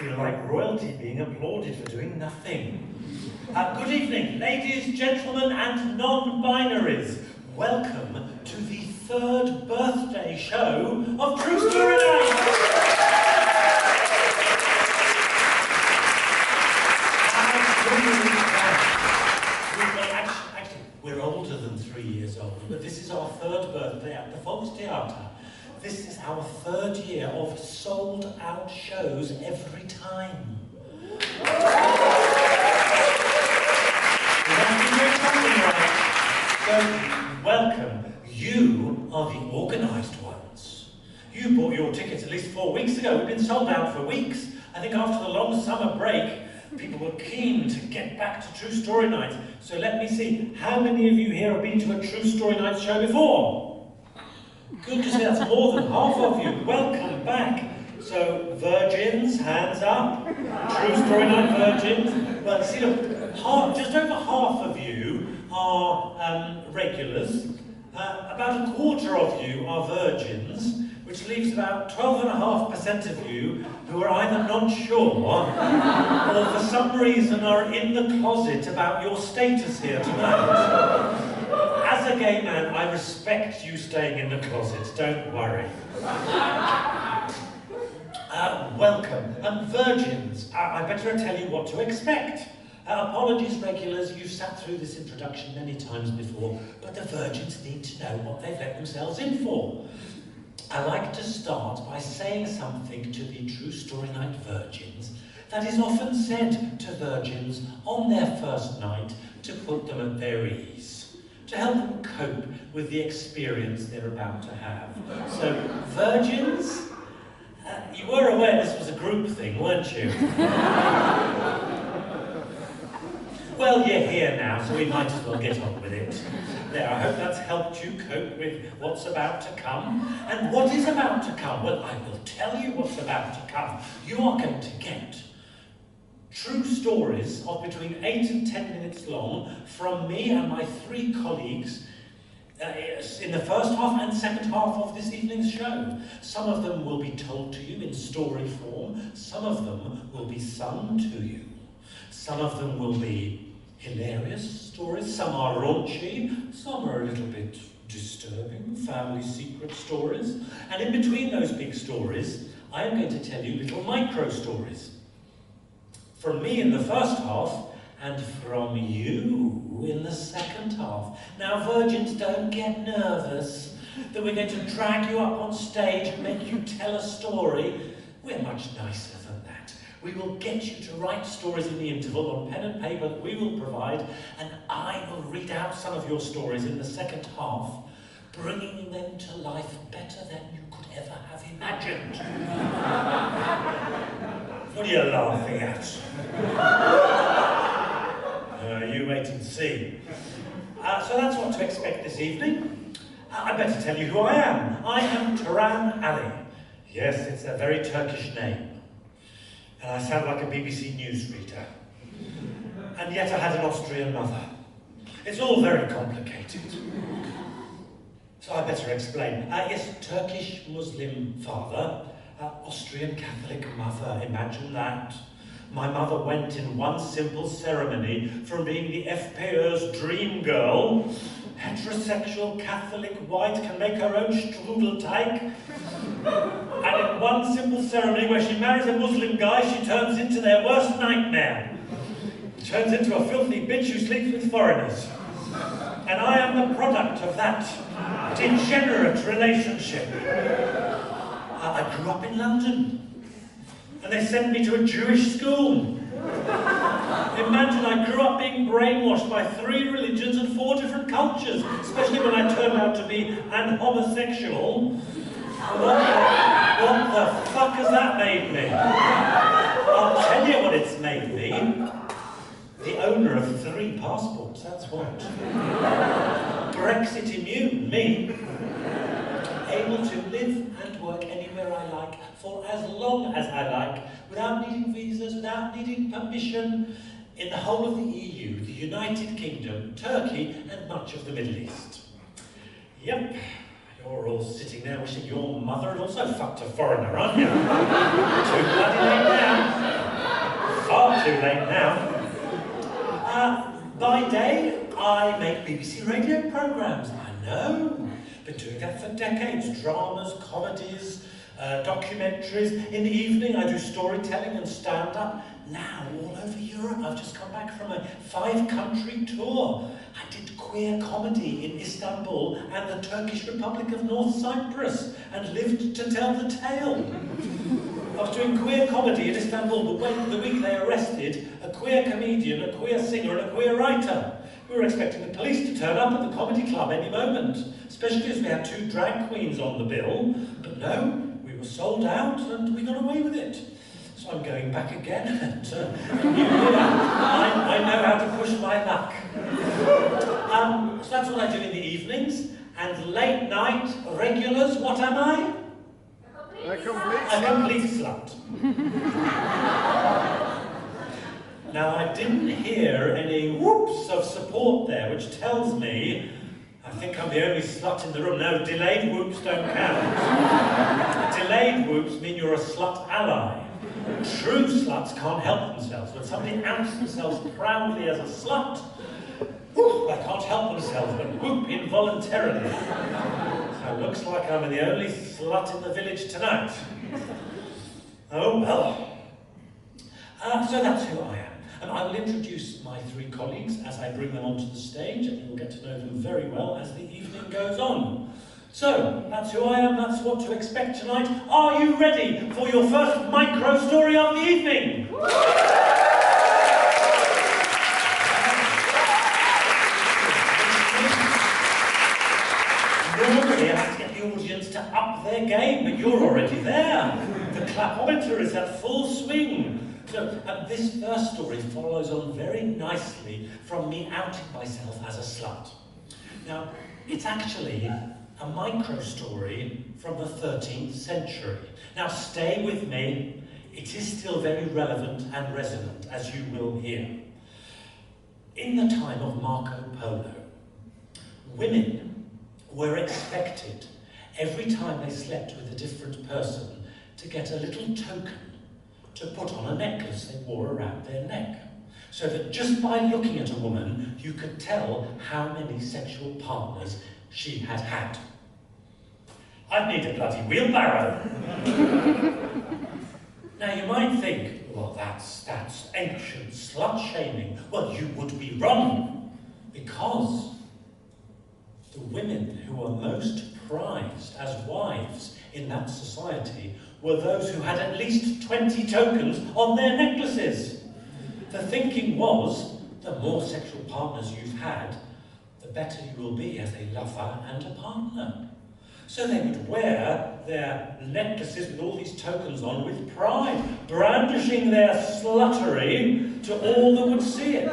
feel like royalty being applauded for doing nothing. Good evening, ladies, gentlemen, and non-binaries. Welcome to the third birthday show of True Story Night. Actually, we're older than 3 years old, but this is our third birthday at the Volkstheater. This is our third year of sold-out shows every time. So, welcome. You are the organised ones. You bought your tickets at least 4 weeks ago. We've been sold out for weeks. I think after the long summer break, people were keen to get back to True Story Night. So let me see, how many of you here have been to a True Story Night show before? Good to see that's more than half of you. Welcome back. So, virgins, hands up. True Story Night virgins. Well, see, look, just over half of you are regulars. About a quarter of you are virgins, which leaves about 12.5% of you who are either not sure or for some reason are in the closet about your status here tonight. As a gay man, I respect you staying in the closet, don't worry. Welcome. Virgins, I better tell you what to expect. Apologies, regulars, you've sat through this introduction many times before, but the virgins need to know what they've let themselves in for. I like to start by saying something to the True Story Night virgins that is often said to virgins on their first night to put them at their ease, to help them cope with the experience they're about to have. So, virgins, you were aware this was a group thing, weren't you? Well, you're here now, so we might as well get on with it. There, I hope that's helped you cope with what's about to come. And what is about to come? Well, I will tell you what's about to come. You are going to get true stories of between 8 and 10 minutes long from me and my 3 colleagues in the first half and second half of this evening's show. Some of them will be told to you in story form. Some of them will be sung to you. Some of them will be hilarious stories. Some are raunchy. Some are a little bit disturbing, family secret stories. And in between those big stories, I am going to tell you little micro stories. From me in the first half, and from you in the second half. Now, virgins, don't get nervous that we're going to drag you up on stage and make you tell a story. We're much nicer than that. We will get you to write stories in the interval on pen and paper that we will provide, and I will read out some of your stories in the second half, bringing them to life better than you could ever have imagined. What are you laughing at? You wait and see. So that's what to expect this evening. I better tell you who I am. I am Turan Ali. Yes, it's a very Turkish name. And I sound like a BBC newsreader. And yet I had an Austrian mother. It's all very complicated. So I better explain. Yes, Turkish Muslim father, Austrian Catholic mother, imagine that. My mother went in one simple ceremony from being the FPÖ's dream girl, heterosexual, Catholic, white, can make her own Strudelteig, and in one simple ceremony where she marries a Muslim guy, she turns into their worst nightmare. Turns into a filthy bitch who sleeps with foreigners. And I am the product of that degenerate relationship. I grew up in London. And they sent me to a Jewish school. Imagine I grew up being brainwashed by 3 religions and 4 different cultures, especially when I turned out to be an homosexual. What the fuck has that made me? I'll tell you what it's made me. The owner of 3 passports, that's what. Brexit immune, me. Able to live and work anywhere I like, for as long as I like, without needing visas, without needing permission, in the whole of the EU, the United Kingdom, Turkey, and much of the Middle East. Yep, you're all sitting there wishing your mother had also fucked a foreigner, aren't you? Too bloody late now. far too late now. By day, I make BBC radio programmes. I know. Been doing that for decades. Dramas, comedies, documentaries. In the evening, I do storytelling and stand-up. Now, all over Europe, I've just come back from a 5-country tour. I did queer comedy in Istanbul and the Turkish Republic of North Cyprus and lived to tell the tale. I was doing queer comedy in Istanbul the week they arrested a queer comedian, a queer singer and a queer writer. We were expecting the police to turn up at the comedy club any moment, especially as we had 2 drag queens on the bill. But no, we were sold out and we got away with it. So I'm going back again and I know how to push my luck. So that's what I do in the evenings. And late night regulars, what am I? A complete slut. Now, I didn't hear any whoops of support there, which tells me I think I'm the only slut in the room. No, delayed whoops don't count. Delayed whoops mean you're a slut ally. True sluts can't help themselves. When somebody outs themselves proudly as a slut, they can't help themselves but whoop involuntarily. So it looks like I'm the only slut in the village tonight. Oh well. So that's who I am. And I will introduce my 3 colleagues as I bring them onto the stage, and you'll get to know them very well as the evening goes on. So, that's who I am, that's what to expect tonight. Are you ready for your first micro-story of the evening? Normally I have to get the audience to up their game, but you're already there. The clapometer is at full swing. So, this first story follows on very nicely from me outing myself as a slut. Now, it's actually a micro-story from the 13th century. Now, stay with me. It is still very relevant and resonant, as you will hear. In the time of Marco Polo, women were expected, every time they slept with a different person, to get a little token to put on a necklace they wore around their neck, so that just by looking at a woman, you could tell how many sexual partners she had had. I'd need a bloody wheelbarrow. Now you might think, well, that's ancient slut-shaming. Well, you would be wrong, because the women who were most prized as wives in that society were those who had at least 20 tokens on their necklaces. The thinking was, the more sexual partners you've had, the better you will be as a lover and a partner. So they would wear their necklaces with all these tokens on with pride, brandishing their sluttery to all that would see it.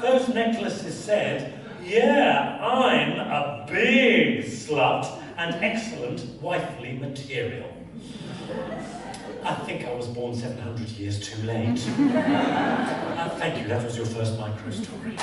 Those necklaces said, yeah, I'm a big slut and excellent wifely material. I think I was born 700 years too late. Thank you, that was your first micro-story.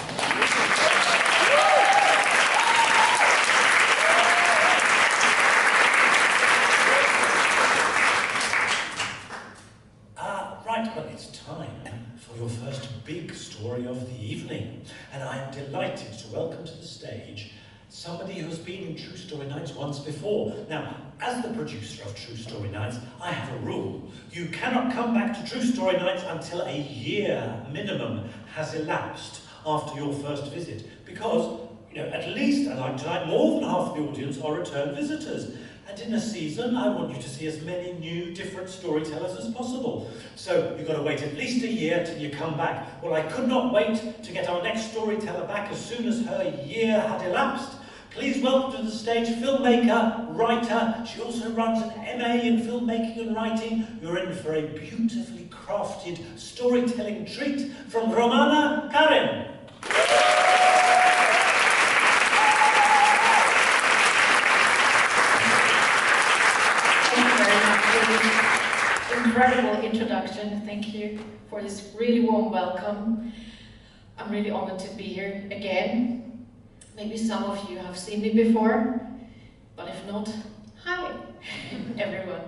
Right, well, it's time for your first big story of the evening. And I am delighted to welcome to the stage somebody who has been in True Story Nights once before. Now, as the producer of True Story Nights, I have a rule. You cannot come back to True Story Nights until a year minimum has elapsed after your first visit. Because, you know, at least, and like tonight, more than half of the audience are return visitors. And in a season, I want you to see as many new, different storytellers as possible. So you've got to wait at least a year till you come back. Well, I could not wait to get our next storyteller back as soon as her year had elapsed. Please welcome to the stage filmmaker, writer. She also runs an MA in filmmaking and writing. You're in for a beautifully crafted storytelling treat from Romana Carén. Incredible introduction. Thank you for this really warm welcome. I'm really honored to be here again. Maybe some of you have seen me before, but if not, hi everyone.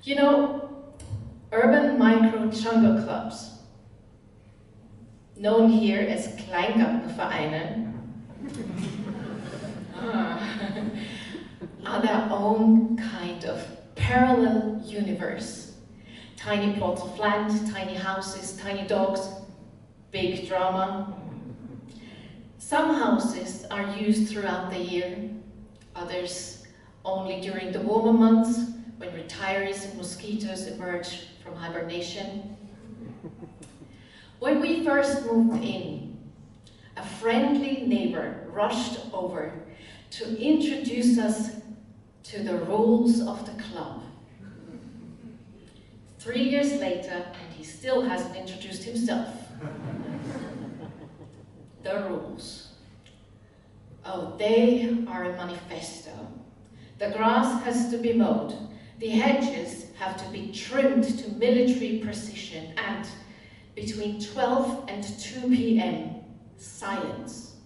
You know, urban micro jungle clubs, known here as Kleingartenvereine, are their own kind of parallel universe. Tiny plots of land, tiny houses, tiny dogs, big drama. Some houses are used throughout the year, others only during the warmer months when retirees and mosquitoes emerge from hibernation. When we first moved in, a friendly neighbor rushed over to introduce us to the rules of the club. 3 years later, and he still hasn't introduced himself. The rules. Oh, they are a manifesto. The grass has to be mowed. The hedges have to be trimmed to military precision, and between 12 and 2 p.m., silence.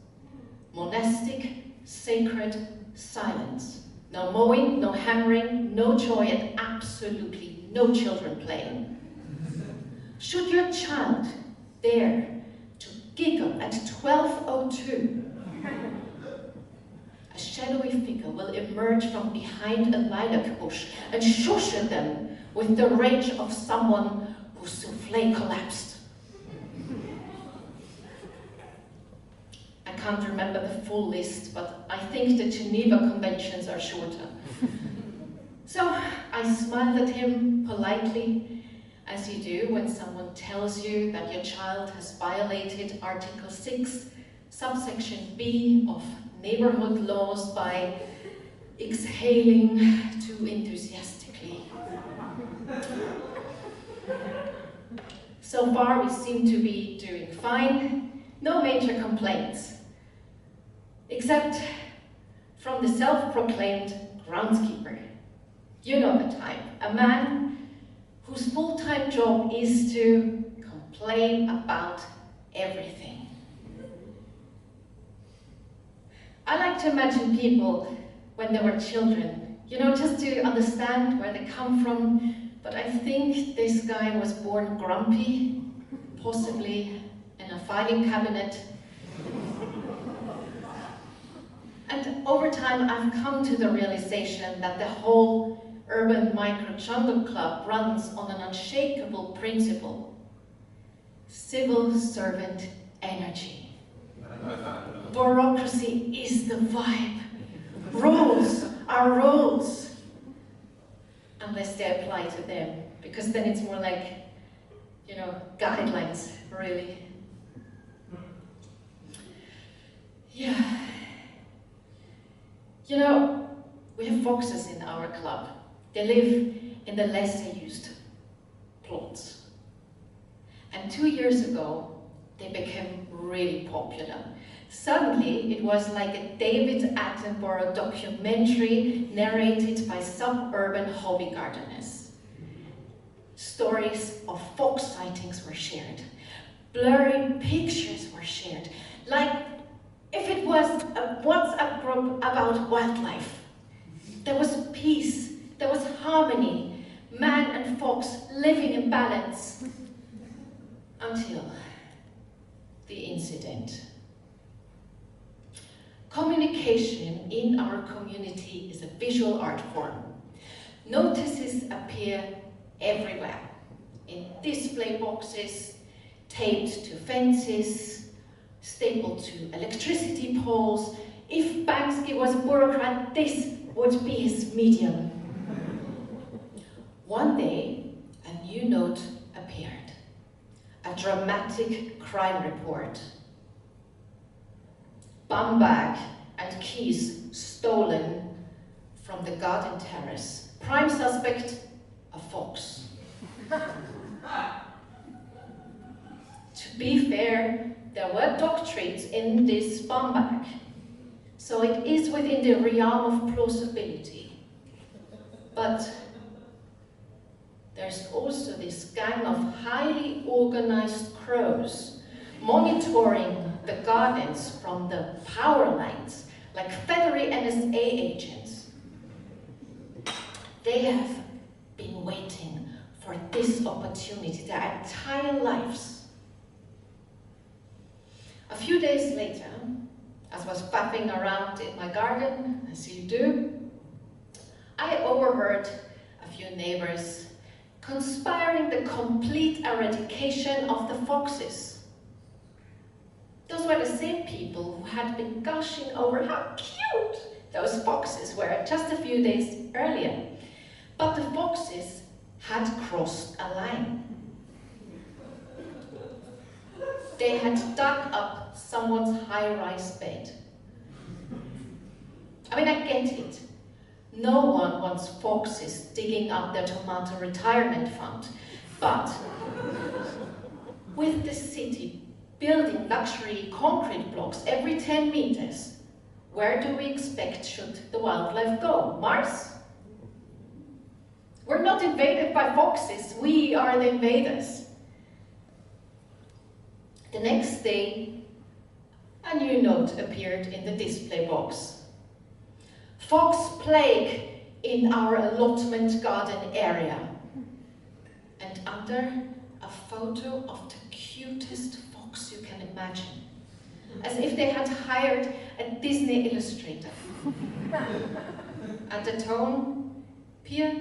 Monastic, sacred silence. No mowing, no hammering, no joy, and absolutely no children playing. Should your child dare to giggle at 12:02, a shadowy figure will emerge from behind a lilac bush and shush at them with the rage of someone whose souffle collapsed. I can't remember the full list, but I think the Geneva Conventions are shorter. So I smiled at him politely, as you do when someone tells you that your child has violated Article 6, subsection B of neighborhood laws by exhaling too enthusiastically. So far we seem to be doing fine, no major complaints, except from the self-proclaimed groundskeeper. You know the type, a man whose full-time job is to complain about everything. I like to imagine people when they were children, you know, just to understand where they come from, but I think this guy was born grumpy, possibly in a filing cabinet. And over time, I've come to the realization that the whole urban micro-jungle club runs on an unshakable principle: civil servant energy. Bureaucracy is the vibe. Rules are rules. Unless they apply to them, because then it's more like, you know, guidelines, really. Yeah. You know, we have foxes in our club. They live in the lesser used plots. And 2 years ago, they became really popular. Suddenly, it was like a David Attenborough documentary narrated by suburban hobby gardeners. Stories of fox sightings were shared. Blurry pictures were shared, like if it was a WhatsApp group about wildlife. There was peace, there was harmony, man and fox living in balance. Until the incident. Communication in our community is a visual art form. Notices appear everywhere, in display boxes, taped to fences, stapled to electricity poles. If Banksy was a bureaucrat, this would be his medium. One day, a new note appeared, a dramatic crime report. Bum bag and keys stolen from the garden terrace. Prime suspect, a fox. To be fair, there were dog treats in this bum bag, so it is within the realm of plausibility. But there's also this gang of highly organized crows monitoring the gardens from the power lines, like feathery NSA agents. They have been waiting for this opportunity their entire lives. A few days later, as I was faffing around in my garden, as you do, I overheard a few neighbors conspiring the complete eradication of the foxes. Those were the same people who had been gushing over how cute those foxes were just a few days earlier. But the foxes had crossed a line. They had dug up someone's high-rise bed. I mean, I get it. No one wants foxes digging up their tomato retirement fund. But with the city building luxury concrete blocks every 10 meters, where do we expect should the wildlife go? Mars? We're not invaded by foxes, we are the invaders. The next day, a new note appeared in the display box. Fox plague in our allotment garden area. And under, a photo of the cutest fox you can imagine. As if they had hired a Disney illustrator. And the tone, pure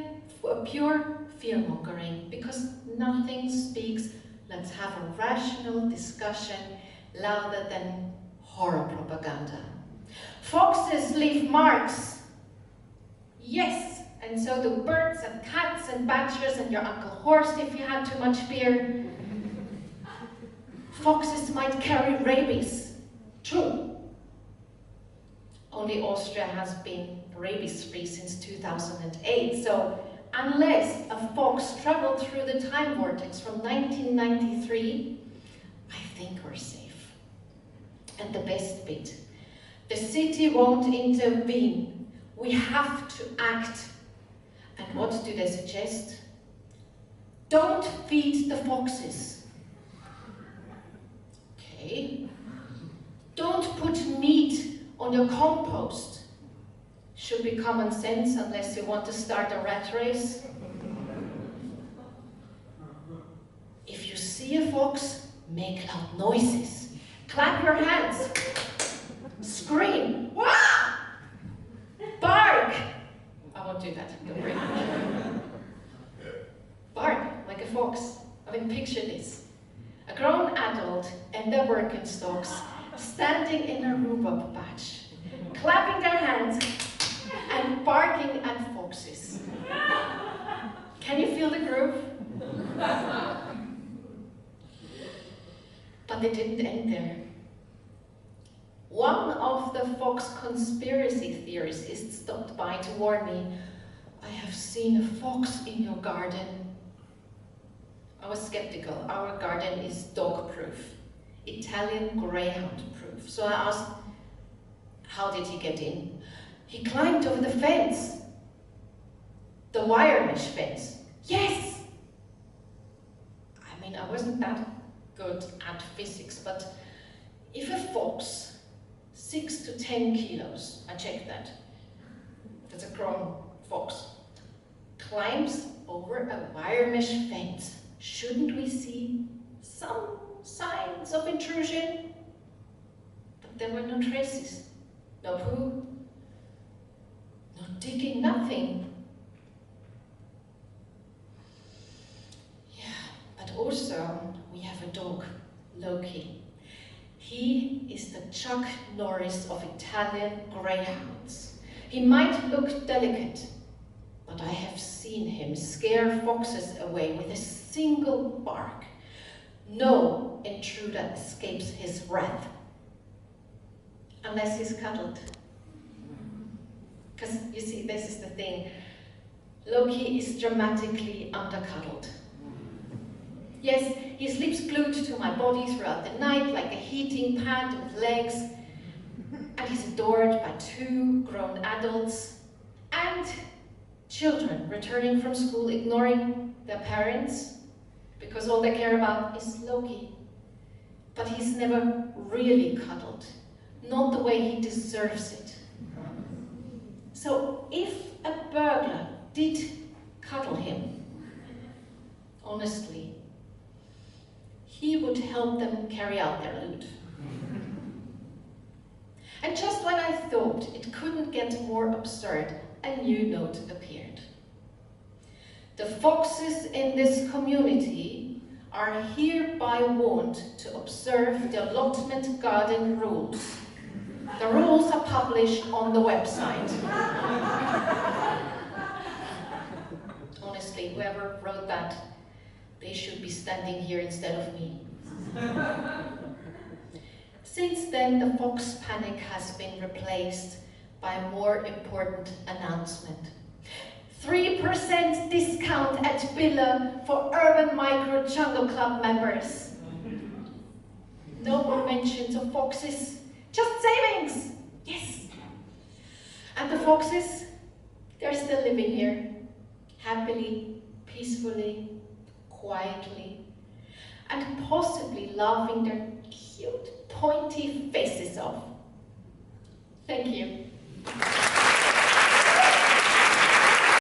fear-mongering, because nothing speaks, let's have a rational discussion louder than horror propaganda. Foxes leave marks. Yes, and so do birds and cats and badgers and your Uncle Horst if you had too much beer. Foxes might carry rabies. True. Only Austria has been rabies-free since 2008, so unless a fox traveled through the time vortex from 1993, I think we're safe. And the best bit, the city won't intervene. We have to act. And what do they suggest? Don't feed the foxes. Okay. Don't put meat on your compost. Should be common sense unless you want to start a rat race. If you see a fox, make loud noises. Clap your hands. Scream. Wah! Bark. I won't do that, don't worry. Bark like a fox. I mean, picture this. A grown adult and their Birkenstocks standing in a rhubarb patch, clapping their hands and barking at foxes. Can you feel the groove? But they didn't end there. One of the fox conspiracy theorists stopped by to warn me, I have seen a fox in your garden. I was skeptical. Our garden is dog-proof, Italian greyhound-proof. So I asked, how did he get in? He climbed over the fence. The wire mesh fence. Yes! I mean, I wasn't that good at physics, but if a fox, 6 to 10 kilos, I checked that, that's a grown fox, climbs over a wire mesh fence, shouldn't we see some signs of intrusion? But there were no traces, no poo, no digging, nothing. Yeah, but also we have a dog, Loki. He is the Chuck Norris of Italian greyhounds. He might look delicate, but I have seen him scare foxes away with a single bark. No intruder escapes his wrath, unless he's cuddled. Because you see, this is the thing. Loki is dramatically undercuddled. Yes, he sleeps glued to my body throughout the night like a heating pad with legs. And he's adored by 2 grown adults and children returning from school ignoring their parents because all they care about is Loki. But he's never really cuddled, not the way he deserves it. So if a burglar did cuddle him, honestly, he would help them carry out their loot. And just when I thought it couldn't get more absurd, a new note appeared. The foxes in this community are hereby warned to observe the allotment garden rules. The rules are published on the website. Honestly, whoever wrote that, they should be standing here instead of me. Since then, the fox panic has been replaced by a more important announcement. 3% discount at Billa for Urban Micro Jungle Club members. No more mentions of foxes, just savings! Yes! And the foxes, they're still living here, happily, peacefully, quietly, and possibly laughing their cute, pointy faces off. Thank you.